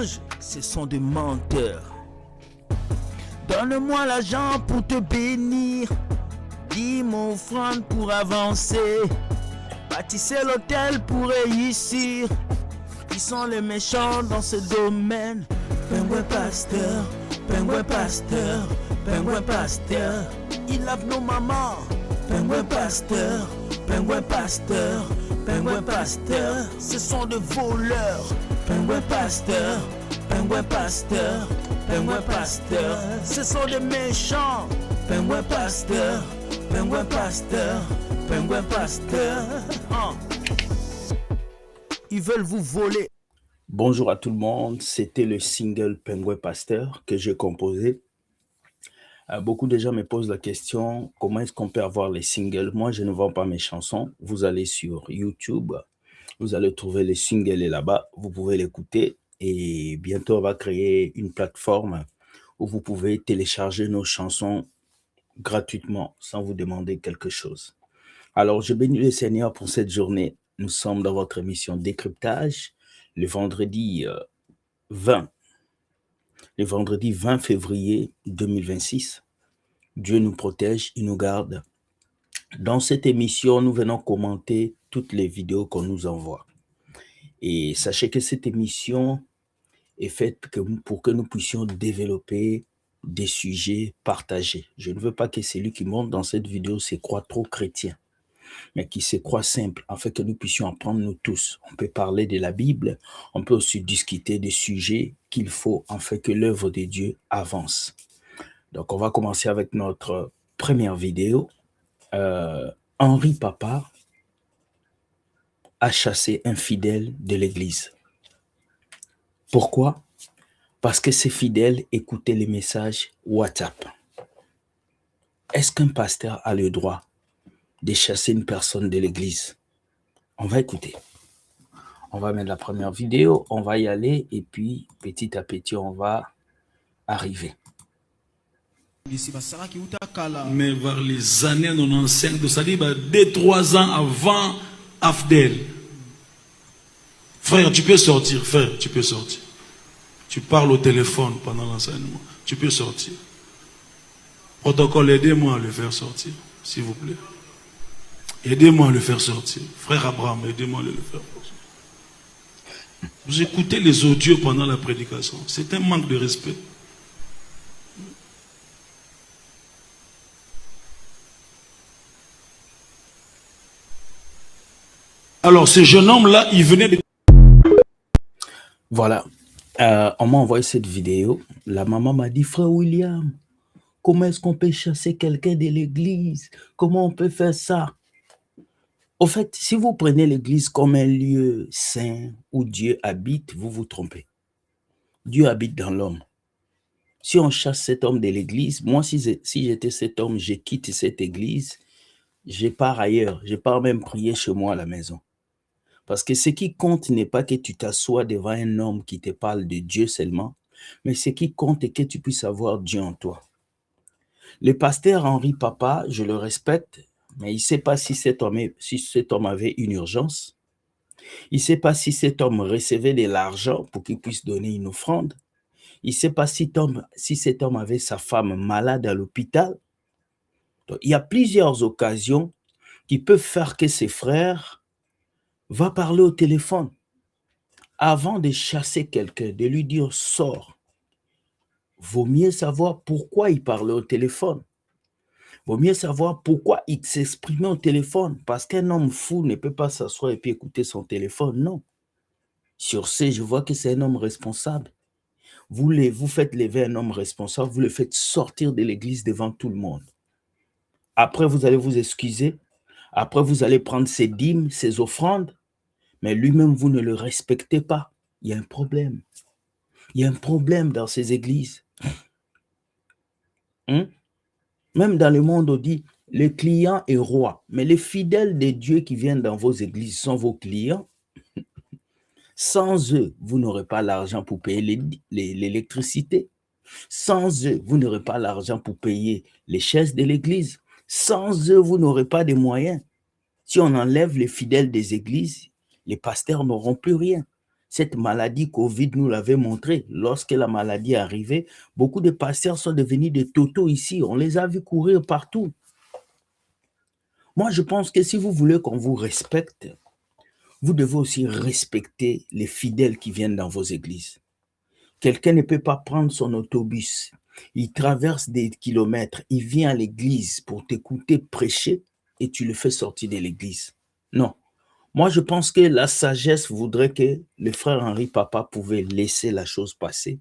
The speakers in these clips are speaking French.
anges, ce sont des menteurs. Donne-moi l'argent pour te bénir. Dis mon offrande pour avancer. Bâtissez l'hôtel pour réussir. Ils sont les méchants dans ce domaine. Pingouin pasteur, pingouin pasteur, pingouin pasteur. Ils lavent nos mamans. Pingouin pasteur, pingouin pasteur, pingouin pasteur. Ce sont des voleurs. Pingouin pasteur, pingouin pasteur, pingouin pasteur. Ce sont des méchants. Pingouin pasteur, pingouin pasteur, pingouin pasteur. Ils veulent vous voler. Bonjour à tout le monde, c'était le single Pingouin Pasteur que j'ai composé. Beaucoup de gens me posent la question, comment est-ce qu'on peut avoir les singles? Moi, je ne vends pas mes chansons. Vous allez sur YouTube, vous allez trouver les singles là-bas, vous pouvez l'écouter. Et bientôt, on va créer une plateforme où vous pouvez télécharger nos chansons gratuitement, sans vous demander quelque chose. Alors, je bénis le Seigneur pour cette journée. Nous sommes dans votre émission Décryptage, le vendredi 20 février 2026. Dieu nous protège, il nous garde. Dans cette émission, nous venons commenter toutes les vidéos qu'on nous envoie. Et sachez que cette émission est faite pour que nous puissions développer des sujets partagés. Je ne veux pas que celui qui monte dans cette vidéo se croie trop chrétien, mais qui se croit simple, afin que nous puissions apprendre nous tous. On peut parler de la Bible, on peut aussi discuter des sujets qu'il faut afin que l'œuvre de Dieu avance. Donc, on va commencer avec notre première vidéo. Henri Papa a chassé un fidèle de l'église. Pourquoi? Parce que ces fidèles écoutaient les messages WhatsApp. Est-ce qu'un pasteur a le droit de chasser une personne de l'église? On va écouter. On va mettre la première vidéo, on va y aller et puis petit à petit on va arriver. Mais vers les années 95, c'est-à-dire 2-3 ans avant Afdel. Frère, tu peux sortir, frère, tu peux sortir. Tu parles au téléphone pendant l'enseignement, tu peux sortir. Protocole, aidez-moi à le faire sortir, s'il vous plaît. Aidez-moi à le faire sortir. Frère Abraham, aidez-moi à le faire sortir. Vous écoutez les audios pendant la prédication. C'est un manque de respect. Alors, ce jeune homme-là, il venait de... Voilà. On m'a envoyé cette vidéo. La maman m'a dit, frère William, comment est-ce qu'on peut chasser quelqu'un de l'église? Comment on peut faire ça? Au fait, si vous prenez l'église comme un lieu saint où Dieu habite, vous vous trompez. Dieu habite dans l'homme. Si on chasse cet homme de l'église, moi, si j'étais cet homme, je quitte cette église, je pars ailleurs. Je pars même prier chez moi à la maison. Parce que ce qui compte n'est pas que tu t'assoies devant un homme qui te parle de Dieu seulement, mais ce qui compte est que tu puisses avoir Dieu en toi. Le pasteur Henri Papa, je le respecte, mais il ne sait pas si cet homme avait une urgence. Il ne sait pas si cet homme recevait de l'argent pour qu'il puisse donner une offrande. Il ne sait pas si cet homme avait sa femme malade à l'hôpital. Donc, il y a plusieurs occasions qui peuvent faire que ses frères vont parler au téléphone avant de chasser quelqu'un, de lui dire « sors ». Vaut mieux savoir pourquoi il parlait au téléphone. Vaut mieux savoir pourquoi il s'exprimait au téléphone. Parce qu'un homme fou ne peut pas s'asseoir et puis écouter son téléphone. Non. Sur ce, je vois que c'est un homme responsable. Vous faites lever un homme responsable, vous le faites sortir de l'église devant tout le monde. Après, vous allez vous excuser. Après, vous allez prendre ses dîmes, ses offrandes. Mais lui-même, vous ne le respectez pas. Il y a un problème. Il y a un problème dans ces églises. Même dans le monde, on dit, le client est roi. Mais les fidèles de Dieu qui viennent dans vos églises sont vos clients. Sans eux, vous n'aurez pas l'argent pour payer l'électricité. Sans eux, vous n'aurez pas l'argent pour payer les chaises de l'église. Sans eux, vous n'aurez pas de moyens. Si on enlève les fidèles des églises, les pasteurs n'auront plus rien. Cette maladie Covid nous l'avait montré. Lorsque la maladie est arrivée, beaucoup de pasteurs sont devenus des totos ici. On les a vus courir partout. Moi, je pense que si vous voulez qu'on vous respecte, vous devez aussi respecter les fidèles qui viennent dans vos églises. Quelqu'un ne peut pas prendre son autobus. Il traverse des kilomètres. Il vient à l'église pour t'écouter prêcher et tu le fais sortir de l'église. Non. Moi, je pense que la sagesse voudrait que le frère Henri Papa pouvait laisser la chose passer.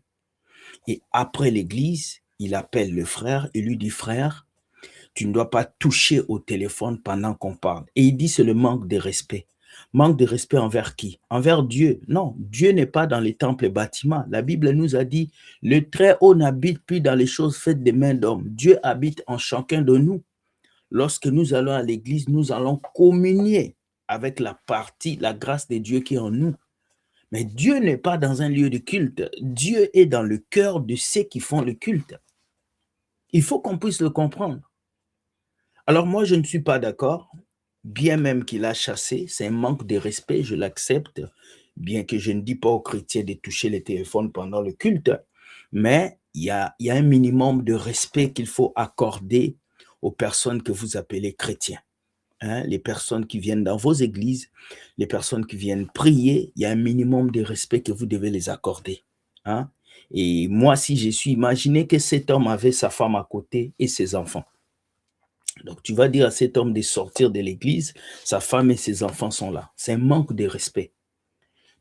Et après l'église, il appelle le frère et lui dit, frère, tu ne dois pas toucher au téléphone pendant qu'on parle. Et il dit, c'est le manque de respect. Manque de respect envers qui? Envers Dieu. Non, Dieu n'est pas dans les temples et bâtiments. La Bible nous a dit, le Très-Haut n'habite plus dans les choses faites des mains d'hommes. Dieu habite en chacun de nous. Lorsque nous allons à l'église, nous allons communier avec la grâce de Dieu qui est en nous. Mais Dieu n'est pas dans un lieu de culte. Dieu est dans le cœur de ceux qui font le culte. Il faut qu'on puisse le comprendre. Alors moi, je ne suis pas d'accord. Bien même qu'il a chassé, c'est un manque de respect, je l'accepte. Bien que je ne dis pas aux chrétiens de toucher les téléphones pendant le culte. Mais il y a un minimum de respect qu'il faut accorder aux personnes que vous appelez chrétiens. Les personnes qui viennent dans vos églises, les personnes qui viennent prier, il y a un minimum de respect que vous devez les accorder. Et moi, si je suis, imaginez que cet homme avait sa femme à côté et ses enfants. Donc, tu vas dire à cet homme de sortir de l'église, sa femme et ses enfants sont là. C'est un manque de respect.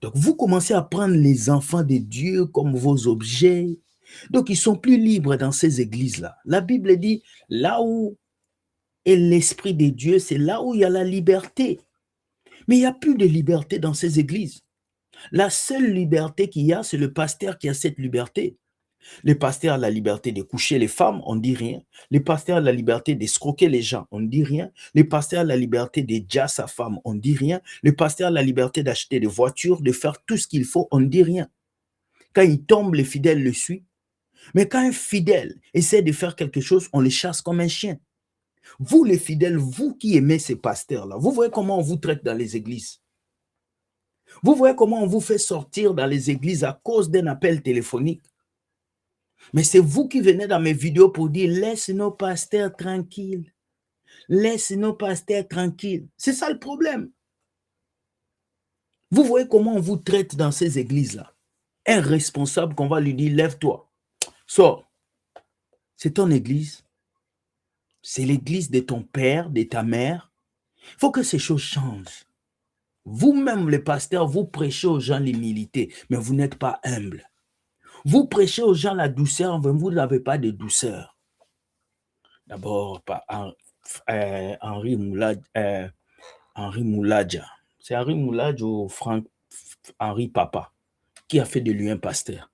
Donc, vous commencez à prendre les enfants de Dieu comme vos objets. Donc, ils sont plus libres dans ces églises-là. La Bible dit, là où est l'Esprit de Dieu, c'est là où il y a la liberté. Mais il n'y a plus de liberté dans ces églises. La seule liberté qu'il y a, c'est le pasteur qui a cette liberté. Le pasteur a la liberté de coucher les femmes, on ne dit rien. Le pasteur a la liberté d'escroquer les gens, on ne dit rien. Le pasteur a la liberté de dire sa femme, on ne dit rien. Le pasteur a la liberté d'acheter des voitures, de faire tout ce qu'il faut, on ne dit rien. Quand il tombe, le fidèle le suit. Mais quand un fidèle essaie de faire quelque chose, on le chasse comme un chien. Vous, les fidèles, vous qui aimez ces pasteurs-là, vous voyez comment on vous traite dans les églises. Vous voyez comment on vous fait sortir dans les églises à cause d'un appel téléphonique. Mais c'est vous qui venez dans mes vidéos pour dire, laisse nos pasteurs tranquilles. Laisse nos pasteurs tranquilles. C'est ça le problème. Vous voyez comment on vous traite dans ces églises-là. Un responsable qu'on va lui dire, lève-toi, sors. C'est ton église. C'est l'église de ton père, de ta mère. Il faut que ces choses changent. Vous-même, les pasteurs, vous prêchez aux gens l'humilité, mais vous n'êtes pas humble. Vous prêchez aux gens la douceur, mais vous n'avez pas de douceur. D'abord, Henri Mouladja. C'est Henri Mouladja ou Henri Papa qui a fait de lui un pasteur.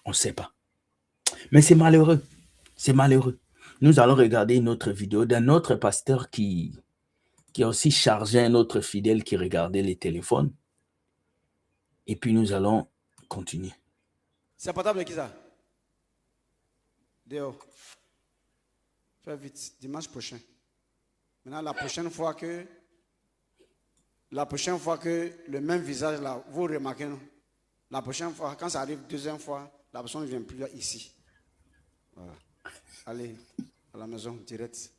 On ne sait pas. Mais c'est malheureux. C'est malheureux. Nous allons regarder une autre vidéo d'un autre pasteur qui a aussi chargé un autre fidèle qui regardait les téléphones. Et puis nous allons continuer. C'est portable de qui ça? Dehors. Fais vite, dimanche prochain. Maintenant, la prochaine fois que le même visage là, vous remarquez, non? La prochaine fois, quand ça arrive deuxième fois, la personne ne vient plus ici. Voilà. Allez à la maison direct.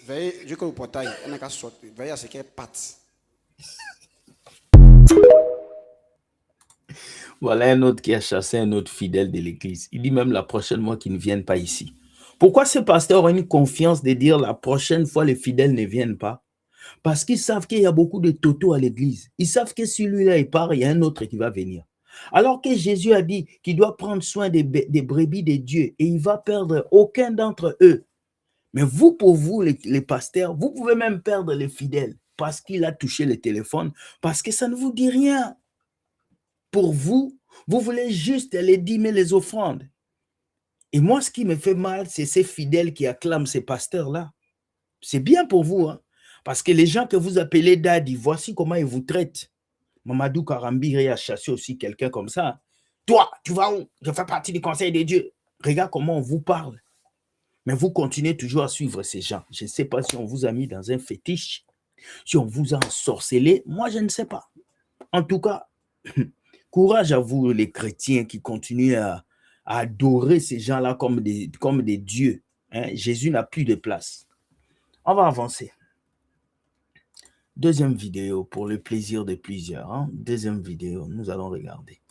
Veillez jusqu'au portail, on n'a qu'à sortir. Veillez à ce qu'elle parte. Voilà un autre qui a chassé un autre fidèle de l'église. Il dit même la prochaine fois qu'ils ne viennent pas ici. Pourquoi ces pasteurs ont une confiance de dire la prochaine fois les fidèles ne viennent pas? Parce qu'ils savent qu'il y a beaucoup de totos à l'église. Ils savent que si lui-là il part, il y a un autre qui va venir. Alors que Jésus a dit qu'il doit prendre soin des brebis de Dieu et il va perdre aucun d'entre eux. Mais vous, pour vous, les pasteurs, vous pouvez même perdre les fidèles parce qu'il a touché le téléphone, parce que ça ne vous dit rien. Pour vous, vous voulez juste les dîmes et les offrandes. Et moi, ce qui me fait mal, c'est ces fidèles qui acclament ces pasteurs-là. C'est bien pour vous, hein? Parce que les gens que vous appelez daddy, voici comment ils vous traitent. Mamadou Karambiri a chassé aussi quelqu'un comme ça. Toi, tu vas où? Je fais partie du conseil de Dieu. Regarde comment on vous parle. Mais vous continuez toujours à suivre ces gens. Je ne sais pas si on vous a mis dans un fétiche, si on vous a ensorcelé. Moi, je ne sais pas. En tout cas, Courage à vous, les chrétiens qui continuent à adorer ces gens-là comme des dieux. Hein. Jésus n'a plus de place. On va avancer. Deuxième vidéo pour le plaisir de plusieurs. Hein. Deuxième vidéo, nous allons regarder.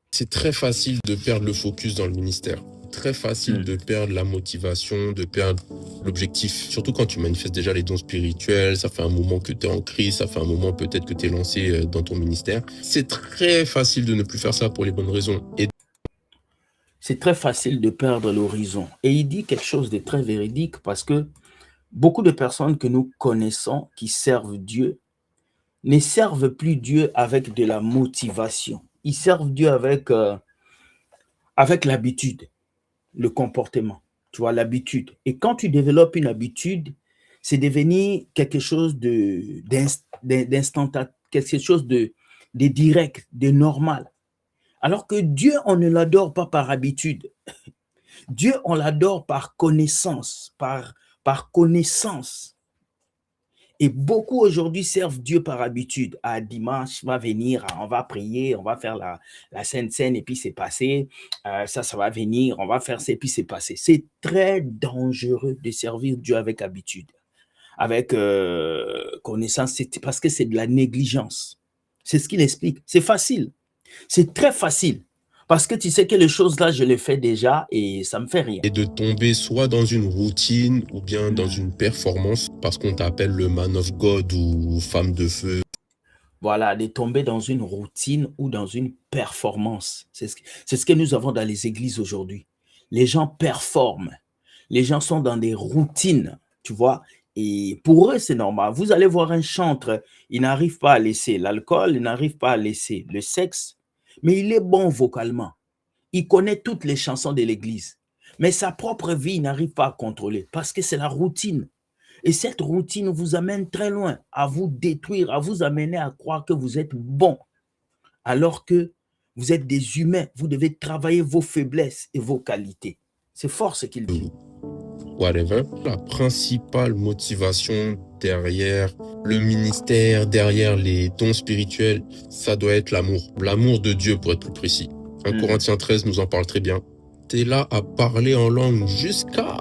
C'est très facile de perdre le focus dans le ministère. Très facile de perdre la motivation, de perdre l'objectif. Surtout quand tu manifestes déjà les dons spirituels, ça fait un moment que tu es en crise, ça fait un moment peut-être que tu es lancé dans ton ministère. C'est très facile de ne plus faire ça pour les bonnes raisons. C'est très facile de perdre l'horizon. Et il dit quelque chose de très véridique parce que beaucoup de personnes que nous connaissons qui servent Dieu ne servent plus Dieu avec de la motivation. Ils servent Dieu avec l'habitude, le comportement, tu vois, l'habitude. Et quand tu développes une habitude, c'est devenir quelque chose d'instantané, quelque chose de direct, de normal. Alors que Dieu, on ne l'adore pas par habitude. Dieu, on l'adore par connaissance, par connaissance. Et beaucoup aujourd'hui servent Dieu par habitude. À dimanche, va venir, on va prier, on va faire la Sainte Seine et puis c'est passé. Ça va venir, on va faire ça et puis c'est passé. C'est très dangereux de servir Dieu avec habitude, avec connaissance, parce que c'est de la négligence. C'est ce qu'il explique. C'est facile. C'est très facile. Parce que tu sais que les choses-là, je les fais déjà et ça me fait rien. Et de tomber soit dans une routine ou bien dans une performance parce qu'on t'appelle le man of God ou femme de feu. Voilà, de tomber dans une routine ou dans une performance. C'est ce que nous avons dans les églises aujourd'hui. Les gens performent. Les gens sont dans des routines, tu vois. Et pour eux, c'est normal. Vous allez voir un chantre, il n'arrive pas à laisser l'alcool, il n'arrive pas à laisser le sexe, mais il est bon vocalement. Il connaît toutes les chansons de l'église. Mais sa propre vie, il n'arrive pas à contrôler parce que c'est la routine. Et cette routine vous amène très loin, à vous détruire, à vous amener à croire que vous êtes bon, alors que vous êtes des humains. Vous devez travailler vos faiblesses et vos qualités. C'est fort ce qu'il dit. Whatever. La principale motivation derrière le ministère, derrière les dons spirituels, ça doit être l'amour. L'amour de Dieu, pour être plus précis. 1 Corinthiens 13 nous en parle très bien. Tu es là à parler en langue jusqu'à...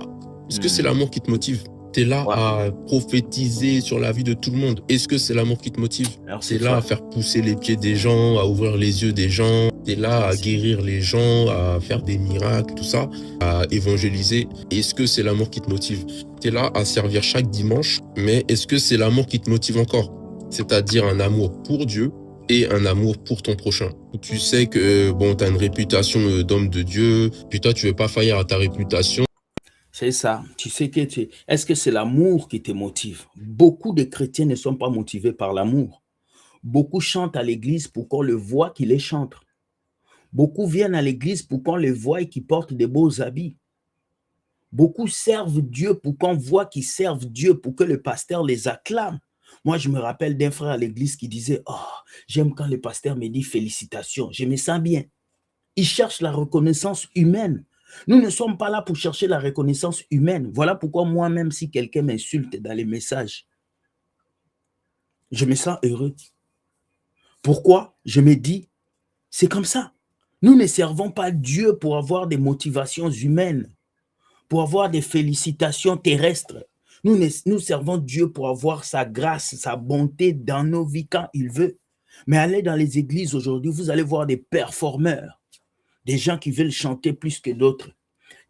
Est-ce que c'est l'amour qui te motive? Tu es là à prophétiser sur la vie de tout le monde. Est-ce que c'est l'amour qui te motive? Tu es là à faire pousser les pieds des gens, à ouvrir les yeux des gens. Tu es là à guérir les gens, à faire des miracles, tout ça, à évangéliser. Est-ce que c'est l'amour qui te motive? Tu es là à servir chaque dimanche, mais est-ce que c'est l'amour qui te motive encore? C'est-à-dire un amour pour Dieu et un amour pour ton prochain. Tu sais que bon, tu as une réputation d'homme de Dieu, puis toi, tu veux pas faillir à ta réputation. C'est ça. Tu sais que est-ce que c'est l'amour qui te motive? Beaucoup de chrétiens ne sont pas motivés par l'amour. Beaucoup chantent à l'église pour qu'on le voit qu'ils les chantent. Beaucoup viennent à l'église pour qu'on les voie et qu'ils portent des beaux habits. Beaucoup servent Dieu pour qu'on voit qu'ils servent Dieu, pour que le pasteur les acclame. Moi, je me rappelle d'un frère à l'église qui disait « Oh, j'aime quand le pasteur me dit félicitations, je me sens bien. » Il cherche la reconnaissance humaine. Nous ne sommes pas là pour chercher la reconnaissance humaine. Voilà pourquoi moi-même, si quelqu'un m'insulte dans les messages, je me sens heureux. Pourquoi? Je me dis, c'est comme ça. Nous ne servons pas Dieu pour avoir des motivations humaines, pour avoir des félicitations terrestres. Nous servons Dieu pour avoir sa grâce, sa bonté dans nos vies quand il veut. Mais allez dans les églises aujourd'hui, vous allez voir des performeurs. Des gens qui veulent chanter plus que d'autres,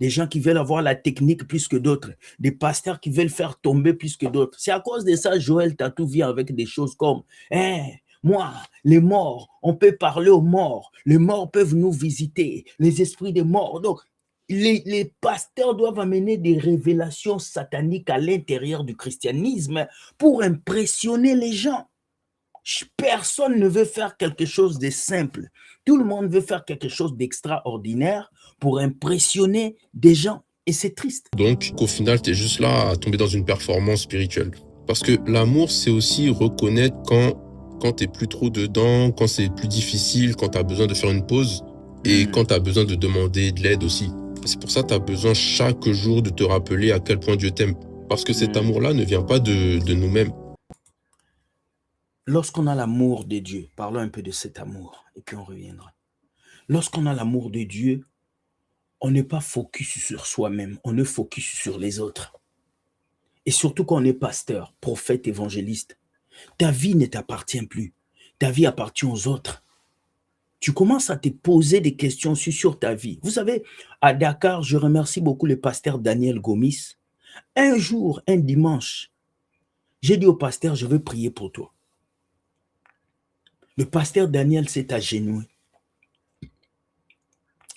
des gens qui veulent avoir la technique plus que d'autres, des pasteurs qui veulent faire tomber plus que d'autres. C'est à cause de ça, Joël Tatou vient avec des choses comme moi, les morts, on peut parler aux morts, les morts peuvent nous visiter, les esprits des morts. Donc, les pasteurs doivent amener des révélations sataniques à l'intérieur du christianisme pour impressionner les gens. Personne ne veut faire quelque chose de simple. Tout le monde veut faire quelque chose d'extraordinaire pour impressionner des gens. Et c'est triste. Donc, au final, tu es juste là à tomber dans une performance spirituelle. Parce que l'amour, c'est aussi reconnaître quand tu n'es plus trop dedans, quand c'est plus difficile, quand tu as besoin de faire une pause et quand tu as besoin de demander de l'aide aussi. C'est pour ça que tu as besoin chaque jour de te rappeler à quel point Dieu t'aime. Parce que cet amour-là ne vient pas de nous-mêmes. Lorsqu'on a l'amour de Dieu, parlons un peu de cet amour, et puis on reviendra. Lorsqu'on a l'amour de Dieu, on n'est pas focus sur soi-même, on est focus sur les autres. Et surtout quand on est pasteur, prophète, évangéliste, ta vie ne t'appartient plus. Ta vie appartient aux autres. Tu commences à te poser des questions sur ta vie. Vous savez, à Dakar, je remercie beaucoup le pasteur Daniel Gomis. Un jour, un dimanche, j'ai dit au pasteur, je veux prier pour toi. Le pasteur Daniel s'est agenouillé.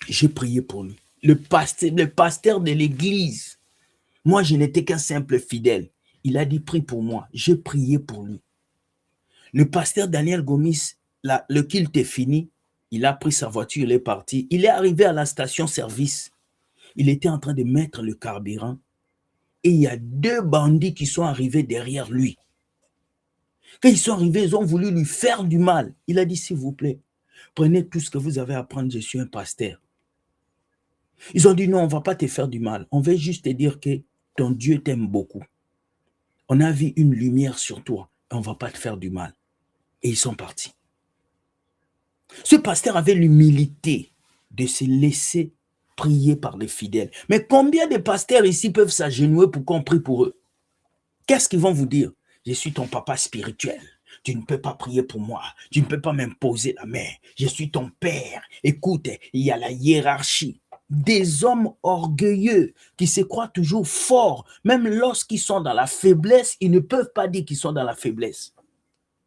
J'ai prié pour lui. Le pasteur de l'église. Moi, je n'étais qu'un simple fidèle. Il a dit, prie pour moi. J'ai prié pour lui. Le pasteur Daniel Gomis, le culte est fini. Il a pris sa voiture, il est parti. Il est arrivé à la station-service. Il était en train de mettre le carburant. Et il y a 2 bandits qui sont arrivés derrière lui. Quand ils sont arrivés, ils ont voulu lui faire du mal. Il a dit, s'il vous plaît, prenez tout ce que vous avez à prendre, je suis un pasteur. Ils ont dit, non, on ne va pas te faire du mal. On veut juste te dire que ton Dieu t'aime beaucoup. On a vu une lumière sur toi et on ne va pas te faire du mal. Et ils sont partis. Ce pasteur avait l'humilité de se laisser prier par les fidèles. Mais combien de pasteurs ici peuvent s'agenouiller pour qu'on prie pour eux? Qu'est-ce qu'ils vont vous dire? Je suis ton papa spirituel. Tu ne peux pas prier pour moi. Tu ne peux pas m'imposer la main. Je suis ton père. Écoute, il y a la hiérarchie. Des hommes orgueilleux qui se croient toujours forts. Même lorsqu'ils sont dans la faiblesse, ils ne peuvent pas dire qu'ils sont dans la faiblesse.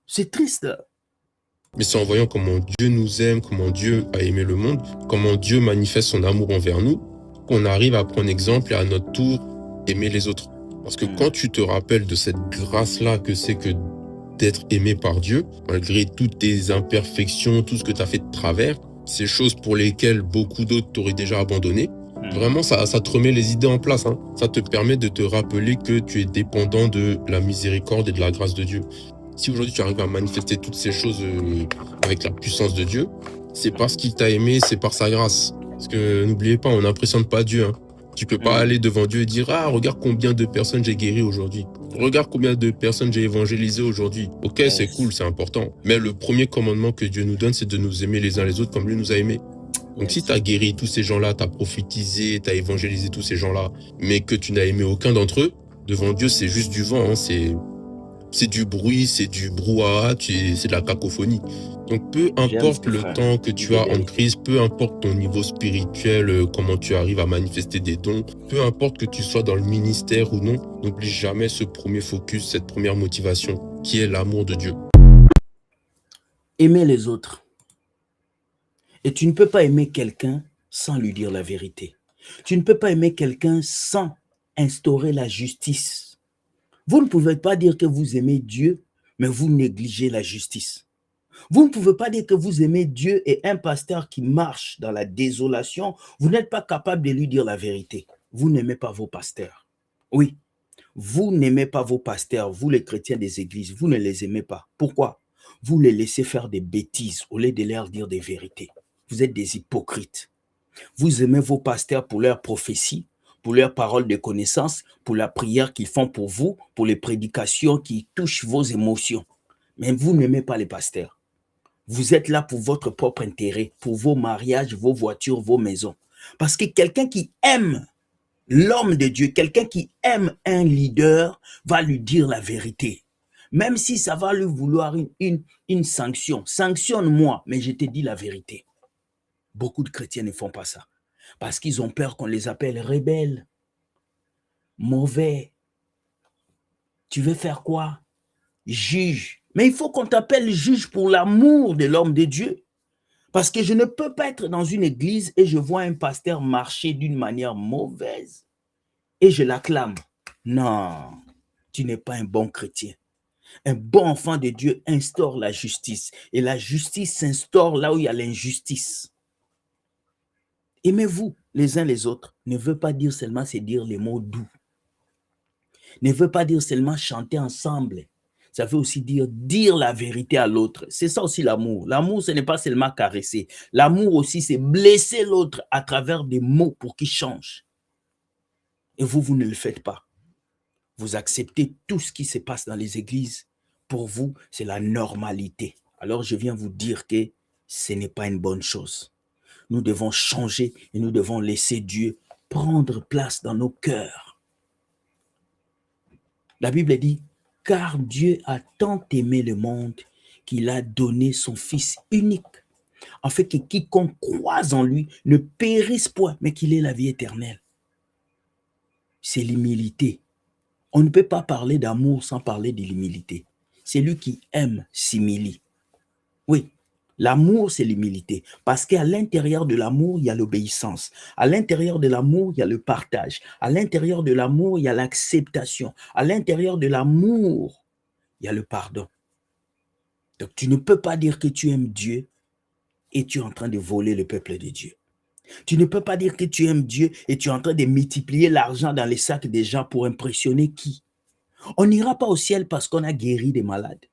C'est triste. Mais c'est en voyant comment Dieu nous aime, comment Dieu a aimé le monde, comment Dieu manifeste son amour envers nous, qu'on arrive à prendre exemple et à notre tour aimer les autres. Parce que quand tu te rappelles de cette grâce-là que c'est que d'être aimé par Dieu, malgré toutes tes imperfections, tout ce que tu as fait de travers, ces choses pour lesquelles beaucoup d'autres t'auraient déjà abandonné, vraiment ça te remet les idées en place. Hein. Ça te permet de te rappeler que tu es dépendant de la miséricorde et de la grâce de Dieu. Si aujourd'hui tu arrives à manifester toutes ces choses avec la puissance de Dieu, c'est parce qu'il t'a aimé, c'est par sa grâce. Parce que n'oubliez pas, on n'impressionne pas Dieu. Hein. Tu peux pas aller devant Dieu et dire « Ah, regarde combien de personnes j'ai guéri aujourd'hui. Regarde combien de personnes j'ai évangélisé aujourd'hui. » Ok, c'est cool, c'est important. Mais le premier commandement que Dieu nous donne, c'est de nous aimer les uns les autres comme lui nous a aimés. Donc si tu as guéri tous ces gens-là, tu as prophétisé, tu as évangélisé tous ces gens-là, mais que tu n'as aimé aucun d'entre eux, devant Dieu, c'est juste du vent. Hein, c'est du bruit, c'est du brouhaha, c'est de la cacophonie. Donc peu importe le temps que tu as en crise, peu importe ton niveau spirituel, comment tu arrives à manifester des dons, peu importe que tu sois dans le ministère ou non, n'oublie jamais ce premier focus, cette première motivation, qui est l'amour de Dieu. Aimer les autres. Et tu ne peux pas aimer quelqu'un sans lui dire la vérité. Tu ne peux pas aimer quelqu'un sans instaurer la justice. Vous ne pouvez pas dire que vous aimez Dieu, mais vous négligez la justice. Vous ne pouvez pas dire que vous aimez Dieu et un pasteur qui marche dans la désolation, vous n'êtes pas capable de lui dire la vérité. Vous n'aimez pas vos pasteurs. Oui, vous n'aimez pas vos pasteurs, vous les chrétiens des églises, vous ne les aimez pas. Pourquoi? Vous les laissez faire des bêtises au lieu de leur dire des vérités. Vous êtes des hypocrites. Vous aimez vos pasteurs pour leurs prophéties, pour leurs paroles de connaissance, pour la prière qu'ils font pour vous, pour les prédications qui touchent vos émotions. Mais vous n'aimez pas les pasteurs. Vous êtes là pour votre propre intérêt, pour vos mariages, vos voitures, vos maisons. Parce que quelqu'un qui aime l'homme de Dieu, quelqu'un qui aime un leader, va lui dire la vérité. Même si ça va lui vouloir une sanction. Sanctionne-moi, mais je te dis la vérité. Beaucoup de chrétiens ne font pas ça. Parce qu'ils ont peur qu'on les appelle rebelles, mauvais. Tu veux faire quoi? Juge. Mais il faut qu'on t'appelle juge pour l'amour de l'homme de Dieu. Parce que je ne peux pas être dans une église et je vois un pasteur marcher d'une manière mauvaise et je l'acclame. Non, tu n'es pas un bon chrétien. Un bon enfant de Dieu instaure la justice. Et la justice s'instaure là où il y a l'injustice. Aimez-vous les uns les autres. Ne veut pas dire seulement c'est dire les mots doux. Ne veut pas dire seulement chanter ensemble. Ça veut aussi dire la vérité à l'autre. C'est ça aussi l'amour. L'amour, ce n'est pas seulement caresser. L'amour aussi, c'est blesser l'autre à travers des mots pour qu'il change. Et vous ne le faites pas. Vous acceptez tout ce qui se passe dans les églises pour vous, c'est la normalité. Alors je viens vous dire que ce n'est pas une bonne chose. Nous devons changer et nous devons laisser Dieu prendre place dans nos cœurs. La Bible dit, car Dieu a tant aimé le monde qu'il a donné son Fils unique, afin que quiconque croise en lui ne périsse point, mais qu'il ait la vie éternelle. C'est l'humilité. On ne peut pas parler d'amour sans parler de l'humilité. Celui qui aime s'humilie. Oui, l'amour, c'est l'humilité. Parce qu'à l'intérieur de l'amour, il y a l'obéissance. À l'intérieur de l'amour, il y a le partage. À l'intérieur de l'amour, il y a l'acceptation. À l'intérieur de l'amour, il y a le pardon. Donc, tu ne peux pas dire que tu aimes Dieu et tu es en train de voler le peuple de Dieu. Tu ne peux pas dire que tu aimes Dieu et tu es en train de multiplier l'argent dans les sacs des gens pour impressionner qui? On n'ira pas au ciel parce qu'on a guéri des malades.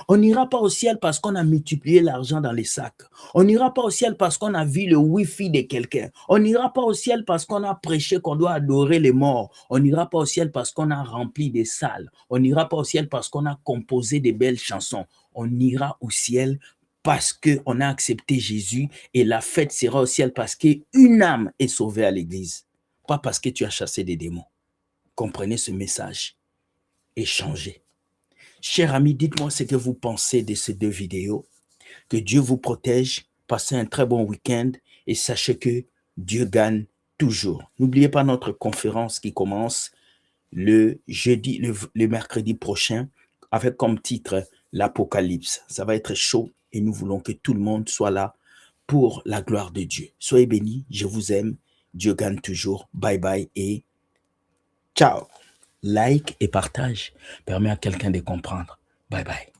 On n'ira pas au ciel parce qu'on a multiplié l'argent dans les sacs. On n'ira pas au ciel parce qu'on a vu le Wi-Fi de quelqu'un. On n'ira pas au ciel parce qu'on a prêché qu'on doit adorer les morts. On n'ira pas au ciel parce qu'on a rempli des salles. On n'ira pas au ciel parce qu'on a composé des belles chansons. On ira au ciel parce qu'on a accepté Jésus et la fête sera au ciel parce qu'une âme est sauvée à l'église. Pas parce que tu as chassé des démons. Comprenez ce message et changez. Chers amis, dites-moi ce que vous pensez de ces 2 vidéos. Que Dieu vous protège, passez un très bon week-end et sachez que Dieu gagne toujours. N'oubliez pas notre conférence qui commence le mercredi prochain avec comme titre l'Apocalypse. Ça va être chaud et nous voulons que tout le monde soit là pour la gloire de Dieu. Soyez bénis, je vous aime, Dieu gagne toujours. Bye bye et ciao. Like et partage permet à quelqu'un de comprendre. Bye bye.